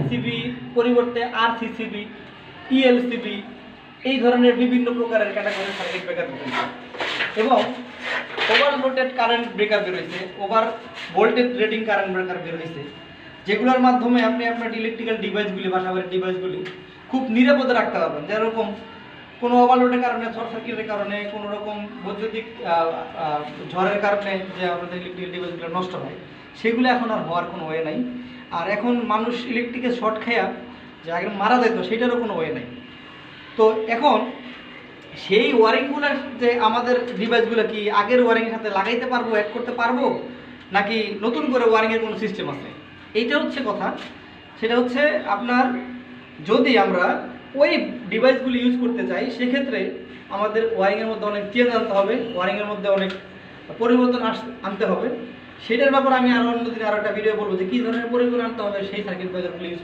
PCB পরিবর্তে RCCB, ELCB এই ধরনের বিভিন্ন প্রকারের ক্যাটাগরির সার্কিট ব্রেকার বেরোচ্ছে এবং ওভারলোডেড কারেন্ট ব্রেকার বেরোচ্ছে, over voltage rating current breaker বেরোচ্ছে, যেগুলোর মাধ্যমে আপনি আপনার ইলেকট্রিক্যাল ডিভাইসগুলি বাসাবাড়ির ডিভাইসগুলি খুব নিরাপদে রাখতে পারবেন। যেরকম কোনো ওভারলোডের কারণে, শর্ট সার্কিটের কারণে, কোনো রকম বৈদ্যুতিক ঝড়ের কারণে যে আমাদের ইলেকট্রিক্যাল ডিভাইসগুলো নষ্ট হয়, সেগুলো এখন আর হওয়ার কোনো ওয়ে নাই। আর এখন মানুষ ইলেকট্রিকের শর্ট খেয়া যে আগে মারা যেত সেটারও কোনো ওয়ে নাই। তো এখন সেই ওয়ারিংগুলোর যে আমাদের ডিভাইসগুলো কি আগের ওয়ারিংয়ের সাথে লাগাইতে পারবো, অ্যাড করতে পারবো, নাকি নতুন করে ওয়ারিংয়ের কোনো সিস্টেম আছে, এইটা হচ্ছে কথা। সেটা হচ্ছে আপনার যদি আমরা ওই ডিভাইসগুলি ইউজ করতে চাই সেক্ষেত্রে আমাদের ওয়ারিংয়ের মধ্যে অনেক চেঞ্জ আনতে হবে, ওয়ারিংয়ের মধ্যে অনেক পরিবর্তন আনতে হবে। সেটার ব্যাপারে আমি আরও অন্যদিন আরও একটা ভিডিও বলবো যে কী ধরনের পরিবর্তন আনতে হবে সেই সার্কিট ব্রেকারগুলি ইউজ